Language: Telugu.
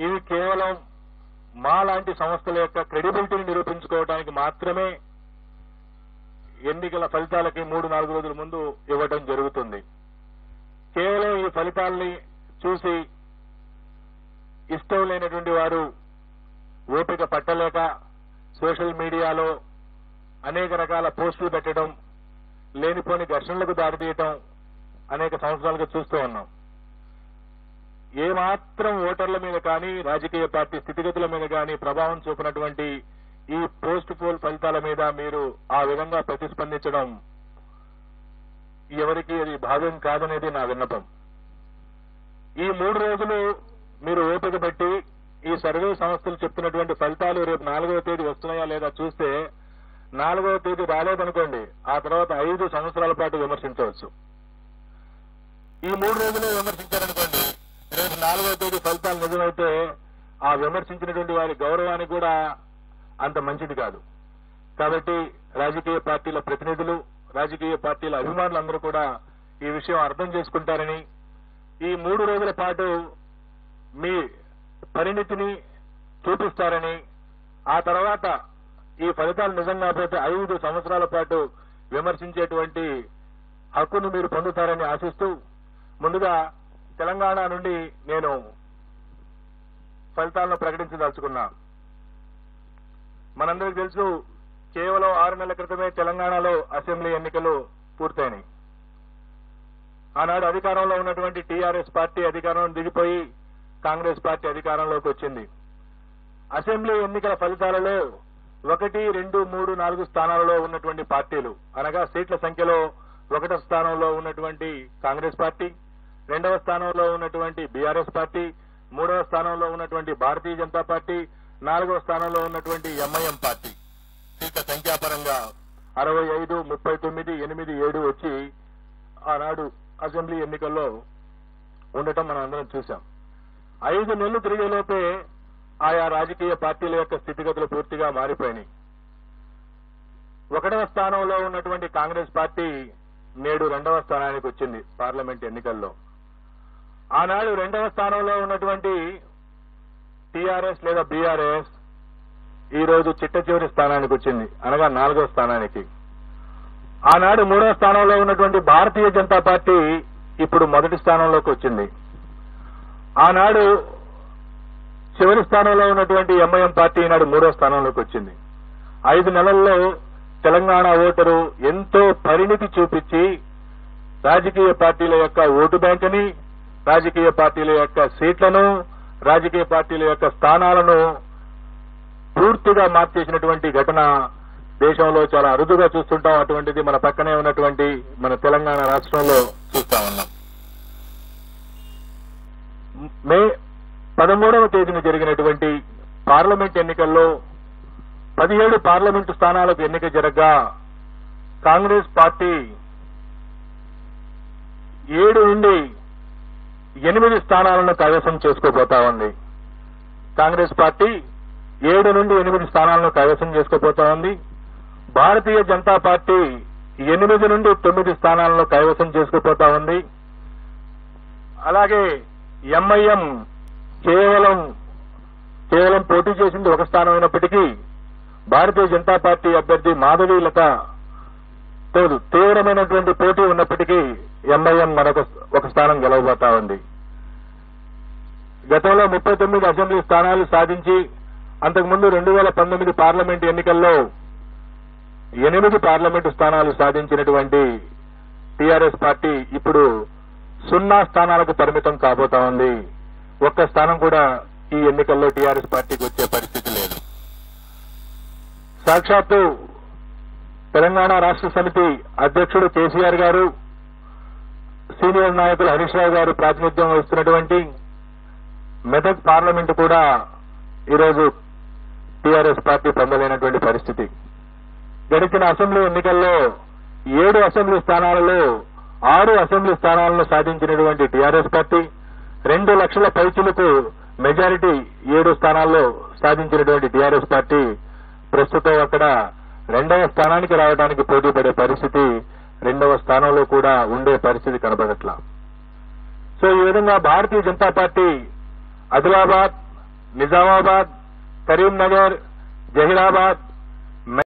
ఇవి కేవలం మా లాంటి సంస్థల యొక్క క్రెడిబిలిటీని నిరూపించుకోవడానికి మాత్రమే ఎన్నికల ఫలితాలకి 3-4 రోజుల ముందు ఇవ్వడం జరుగుతుంది. కేవలం ఈ ఫలితాల్ని చూసి ఇష్టం లేనటువంటి వారు ఓపిక పట్టలేక సోషల్ మీడియాలో అనేక రకాల పోస్టులు పెట్టడం, లేనిపోని ఘర్షణలకు దారితీయటం అనేక సంవత్సరాలుగా చూస్తూ ఉన్నాం. ఏమాత్రం ఓటర్ల మీద కానీ రాజకీయ పార్టీ స్థితిగతుల మీద కానీ ప్రభావం చూపినటువంటి ఈ పోస్ట్ పోల్ ఫలితాల మీద మీరు ఆ విధంగా ప్రతిస్పందించడం ఎవరికి అది భావ్యం కాదనేది నా విన్నపం. ఈ 3 రోజులు మీరు ఓపిక పెట్టి ఈ సర్వే సంస్థలు చెప్తున్నటువంటి ఫలితాలు రేపు 4వ తేదీ వస్తున్నాయా లేదా చూస్తే 4వ తేదీ రాలేదనుకోండి, ఆ తర్వాత 5 సంవత్సరాల పాటు విమర్శించవచ్చు. ఈ 3 రోజులే విమర్శించారనుకోండి, రేపు 4వ తేదీ ఫలితాలు నిజమైతే ఆ విమర్శించినటువంటి వారి గౌరవానికి కూడా అంత మంచిది కాదు. కాబట్టి రాజకీయ పార్టీల ప్రతినిధులు, రాజకీయ పార్టీల అభిమానులందరూ కూడా ఈ విషయం అర్థం చేసుకుంటారని, ఈ 3 రోజుల పాటు మీ పరిణితిని చూపిస్తారని, ఆ తర్వాత ఈ ఫలితాలు నిజంగా పోతే 5 సంవత్సరాల పాటు విమర్శించేటువంటి హక్కును మీరు పొందుతారని ఆశిస్తూ, ముందుగా తెలంగాణ నుండి నేను ఫలితాలను ప్రకటించదలుచుకున్నా. మనందరికీ తెలుసు, కేవలం 6 నెలల క్రితమే తెలంగాణలో అసెంబ్లీ ఎన్నికలు పూర్తయినాయి. ఆనాడు అధికారంలో ఉన్నటువంటి టీఆర్ఎస్ పార్టీ అధికారంలో దిగిపోయి కాంగ్రెస్ పార్టీ అధికారంలోకి వచ్చింది. అసెంబ్లీ ఎన్నికల ఫలితాలలో 1, 2, 3, 4 స్థానాలలో ఉన్నటువంటి పార్టీలు, అనగా సీట్ల సంఖ్యలో 1వ స్థానంలో ఉన్నటువంటి కాంగ్రెస్ పార్టీ, 2వ స్థానంలో ఉన్నటువంటి బీఆర్ఎస్ పార్టీ, 3వ స్థానంలో ఉన్నటువంటి భారతీయ జనతా పార్టీ, 4వ స్థానంలో ఉన్నటువంటి ఎంఐఎం పార్టీ. సీట్ల సంఖ్యాపరంగా 65, 39, 8, 7 వచ్చి ఆనాడు అసెంబ్లీ ఎన్నికల్లో ఉండటం మనం అందరం చూశాం. 5 నెలలు తిరిగేలోపే ఆయా రాజకీయ పార్టీల యొక్క స్థితిగతులు పూర్తిగా మారిపోయినాయి. 1వ స్థానంలో ఉన్నటువంటి కాంగ్రెస్ పార్టీ నేడు 2వ స్థానానికి వచ్చింది పార్లమెంట్ ఎన్నికల్లో. ఆనాడు 2వ స్థానంలో ఉన్నటువంటి టీఆర్ఎస్ లేదా బీఆర్ఎస్ ఈ రోజు చిట్ట చివరి స్థానానికి వచ్చింది, అనగా 4వ స్థానానికి. ఆనాడు 3వ స్థానంలో ఉన్నటువంటి భారతీయ జనతా పార్టీ ఇప్పుడు 1వ స్థానంలోకి వచ్చింది. ఆనాడు చివరి స్థానంలో ఉన్నటువంటి ఎంఐఎం పార్టీ ఈనాడు 3వ స్థానంలోకి వచ్చింది. 5 నెలల్లో తెలంగాణ ఓటరు ఎంతో పరిణితి చూపించి రాజకీయ పార్టీల యొక్క ఓటు బ్యాంకుని, రాజకీయ పార్టీల యొక్క సీట్లను, రాజకీయ పార్టీల యొక్క స్థానాలను పూర్తిగా మార్చేసినటువంటి ఘటన దేశంలో చాలా అరుదుగా చూస్తుంటాం. అటువంటిది మన పక్కనే ఉన్నటువంటి మన తెలంగాణ రాష్ట్రంలో చూస్తా ఉన్నాం. మే 13వ తేదీన జరిగినటువంటి పార్లమెంట్ ఎన్నికల్లో 17 పార్లమెంటు స్థానాలకు ఎన్నిక జరగగా కాంగ్రెస్ పార్టీ 7 నుండి 8 స్థానాలను కైవసం చేసుకోబోతా ఉంది. కాంగ్రెస్ పార్టీ 7 నుండి 8 స్థానాలను కైవసం చేసుకోబోతా ఉంది. భారతీయ జనతా పార్టీ 8 నుండి 9 స్థానాలను కైవసం చేసుకోబోతా ఉంది. అలాగే ఎంఐఎం కేవలం పోటీ చేసింది 1 స్థానం అయినప్పటికీ భారతీయ జనతా పార్టీ అభ్యర్థి మాధవీలత తీవ్రమైనటువంటి పోటీ ఉన్నప్పటికీ ఎంఐఎం మరొక 1 స్థానం గెలవబోతా ఉంది. గతంలో 39 అసెంబ్లీ స్థానాలు సాధించి అంతకుముందు 2019 పార్లమెంటు ఎన్నికల్లో 8 పార్లమెంటు స్థానాలు సాధించినటువంటి టీఆర్ఎస్ పార్టీ ఇప్పుడు 0 స్థానాలకు పరిమితం కాబోతా ఉంది. 1 స్థానం కూడా ఈ ఎన్నికల్లో టీఆర్ఎస్ పార్టీకి వచ్చే పరిస్థితి లేదు. సాక్షాత్తు తెలంగాణ రాష్ట్ర సమితి అధ్యక్షుడు కేసీఆర్ గారు, సీనియర్ నాయకులు హరీష్ రావు గారు ప్రాతినిధ్యం వహిస్తున్నటువంటి మెదక్ పార్లమెంటు కూడా ఈరోజు టీఆర్ఎస్ పార్టీ పొందలేనటువంటి పరిస్థితి. గడిచిన అసెంబ్లీ ఎన్నికల్లో 7 అసెంబ్లీ స్థానాలలో 6 అసెంబ్లీ స్థానాలను సాధించినటువంటి టీఆర్ఎస్ పార్టీ 2 లక్షల పైచిలకు మెజారిటీ 7 స్థానాల్లో సాధించినటువంటి టీఆర్ఎస్ పార్టీ ప్రస్తుతం అక్కడ 2వ స్థానానికి రావడానికి పోటీ పడే పరిస్థితి, 2వ స్థానంలో కూడా ఉండే పరిస్థితి కనబడట్లా. సో ఈ విధంగా భారతీయ జనతా పార్టీ ఆదిలాబాద్, నిజామాబాద్, కరీంనగర్, జహీరాబాద్,